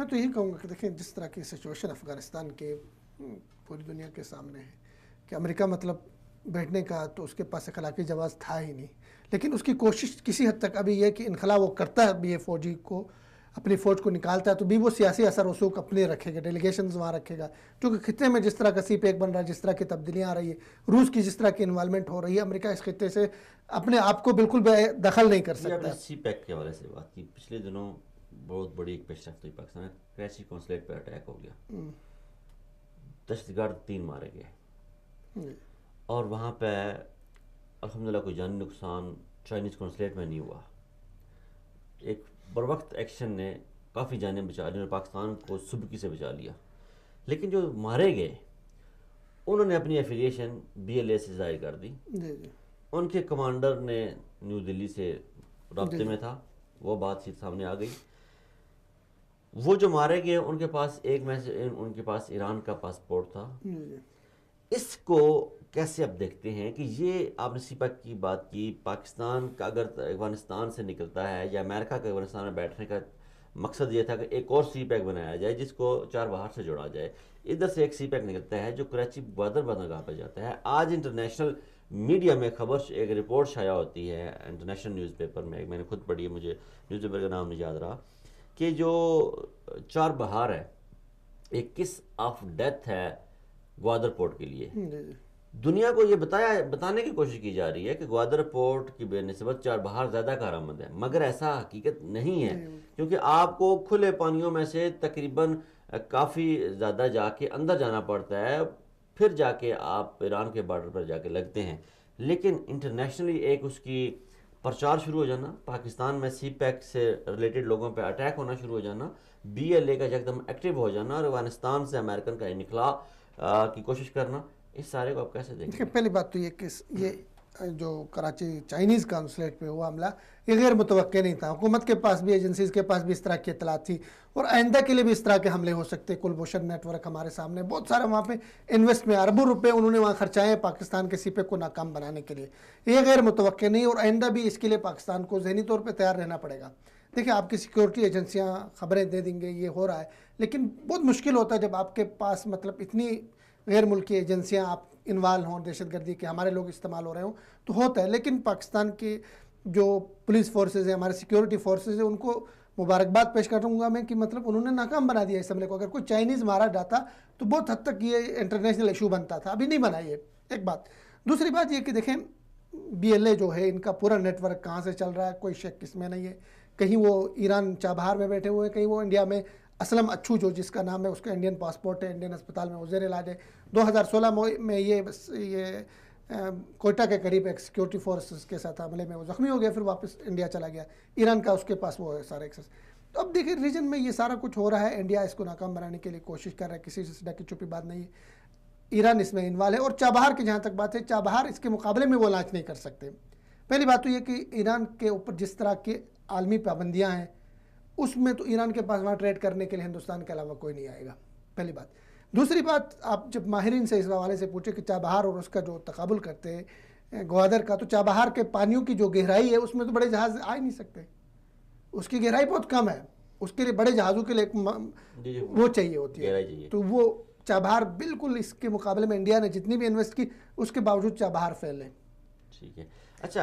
میں تو یہی کہوں گا کہ دیکھیں جس طرح کی سچویشن افغانستان کے پوری دنیا کے سامنے ہے کہ امریکہ مطلب بیٹھنے کا تو اس کے پاس اخلاقی جواز تھا ہی نہیں، لیکن اس کی کوشش کسی حد تک ابھی یہ کہ انخلا وہ کرتا ہے بھی، یہ فوجی کو اپنی فوج کو نکالتا ہے تو بھی وہ سیاسی اثر رسوخ اپنے رکھے گا، ڈیلیگیشنز وہاں رکھے گا، کیونکہ خطے میں جس طرح کا سی پیک بن رہا ہے، جس طرح کی تبدیلیاں آ رہی ہے، روس کی جس طرح کی انوالومنٹ ہو رہی ہے، امریکہ اس خطے سے اپنے آپ کو بالکل دخل نہیں کر سکتا ہے۔ سی پیک کے حوالے سے بات کی، پچھلے دنوں بہت بڑی ایک پیش رفت ہوئی، پاکستان کراچی قونصلیٹ پہ اٹیک ہو گیا، دہشت گرد 3 مارے گئے، اور وہاں پہ الحمدللہ کوئی جانی نقصان چائنیز قونصلیٹ میں نہیں ہوا۔ ایک بروقت ایکشن نے کافی جانیں بچا لی اور پاکستان کو سبکی سے بچا لیا، لیکن جو مارے گئے انہوں نے اپنی ایفیلیشن BLA سے ظاہر کر دی۔ ان کے کمانڈر نے نیو دلی سے رابطے میں تھا، وہ بات چیت سامنے آ گئی۔ وہ جو مارے گئے ان کے پاس ان کے پاس ایران کا پاسپورٹ تھا۔ اس کو کیسے اب دیکھتے ہیں کہ یہ آپ نے سی پیک کی بات کی، پاکستان کا اگر افغانستان سے نکلتا ہے یا امریکہ کا افغانستان میں بیٹھنے کا مقصد یہ تھا کہ ایک اور سی پیک بنایا جائے جس کو 4 بہار سے جوڑا جائے، ادھر سے ایک سی پیک نکلتا ہے جو کراچی گوادر بندرگاہ پہ جاتا ہے۔ آج انٹرنیشنل میڈیا میں خبر ایک رپورٹ شائع ہوتی ہے انٹرنیشنل نیوز پیپر میں نے خود پڑھی ہے، مجھے نیوز پیپر کا نام نہیں یاد رہا، کہ جو 4 بہار ہے ایک کس آف ڈیتھ ہے گوادر پورٹ کے لیے۔ دنیا کو یہ بتانے کی کوشش کی جا رہی ہے کہ گوادر پورٹ کی بے نسبت 4 بہار زیادہ کارآمد ہے، مگر ایسا حقیقت نہیں ہے، کیونکہ آپ کو کھلے پانیوں میں سے تقریباً کافی زیادہ جا کے اندر جانا پڑتا ہے، پھر جا کے آپ ایران کے بارڈر پر جا کے لگتے ہیں۔ لیکن انٹرنیشنلی ایک اس کی پرچار شروع ہو جانا، پاکستان میں سی پیک سے ریلیٹڈ لوگوں پہ اٹیک ہونا شروع ہو جانا، BLA کا یکدم ایکٹیو ہو جانا اور افغانستان سے امریکن کا انخلاء کی کوشش کرنا، اس سارے کو آپ کیسے دیکھیں گے؟ پہلی بات تو یہ کہ یہ جو کراچی چائنیز قونصلیٹ پہ ہوا حملہ یہ غیر متوقع نہیں تھا، حکومت کے پاس بھی، ایجنسیز کے پاس بھی اس طرح کی اطلاعات تھی، اور آئندہ کے لیے بھی اس طرح کے حملے ہو سکتے۔ کلبھوشن نیٹ ورک ہمارے سامنے بہت سارا وہاں پہ انویسٹ میں اربوں روپے انہوں نے وہاں خرچائے ہیں پاکستان کے سی پیک کو ناکام بنانے کے لیے، یہ غیر متوقع نہیں، اور آئندہ بھی اس کے لیے پاکستان کو ذہنی طور پہ تیار رہنا پڑے گا۔ دیکھیں آپ کی سیکورٹی ایجنسیاں خبریں دے دیں گے یہ ہو رہا ہے، لیکن بہت مشکل ہوتا ہے جب آپ کے پاس مطلب اتنی غیر ملکی ایجنسیاں آپ انوالو ہوں دہشت گردی کے، ہمارے لوگ استعمال ہو رہے ہوں تو ہوتا ہے۔ لیکن پاکستان کے جو پولیس فورسز ہیں، ہمارے سیکیورٹی فورسز ہیں، ان کو مبارکباد پیش کروں گا میں کہ مطلب انہوں نے ناکام بنا دیا اس حملے کو۔ اگر کوئی چائنیز مارا جاتا تو بہت حد تک یہ انٹرنیشنل ایشو بنتا تھا، ابھی نہیں بنا یہ ایک بات۔ دوسری بات یہ کہ دیکھیں BLA جو ہے ان کا پورا نیٹ ورک کہاں سے چل رہا ہے کوئی شک اس میں نہیں ہے، کہیں وہ ایران چابہار میں بیٹھے ہوئے ہیں، کہیں وہ انڈیا میں اسلم اچھو جو جس کا نام ہے اس کا انڈین پاسپورٹ ہے، انڈین اسپتال میں وہ زیر علاج ہے۔ 2016 میں یہ کوئٹہ کے قریب ایک سیکیورٹی فورسز کے ساتھ حملے میں وہ زخمی ہو گیا، پھر واپس انڈیا چلا گیا، ایران کا اس کے پاس وہ ہے سارا ایکسس۔ تو اب دیکھیں ریجن میں یہ سارا کچھ ہو رہا ہے، انڈیا اس کو ناکام بنانے کے لیے کوشش کر رہا ہے، کسی سے ڈکی چھپی بات نہیں ہے، ایران اس میں انوالو ہے، اور چابہار کی جہاں تک بات ہے، چابہار اس کے مقابلے میں وہ لانچ نہیں کر سکتے۔ پہلی بات تو یہ کہ ایران کے اوپر جس طرح کے عالمی پابندیاں ہیں اس میں تو ایران کے پاس وہاں ٹریڈ کرنے کے لیے ہندوستان کے علاوہ کوئی نہیں آئے گا، پہلی بات۔ دوسری بات، آپ جب ماہرین سے اس حوالے سے پوچھے کہ چابہار اور اس کا جو تقابل کرتے ہیں گوادر کا، تو چابہار کے پانیوں کی جو گہرائی ہے اس میں تو بڑے جہاز آ ہی نہیں سکتے، اس کی گہرائی بہت کم ہے، اس کے لیے بڑے جہازوں کے لیے وہ چاہیے ہوتی ہے، تو وہ چابہار بالکل اس کے مقابلے میں انڈیا نے جتنی بھی انویسٹ کی اس کے باوجود چابہار فیل ہے۔ ٹھیک ہے، اچھا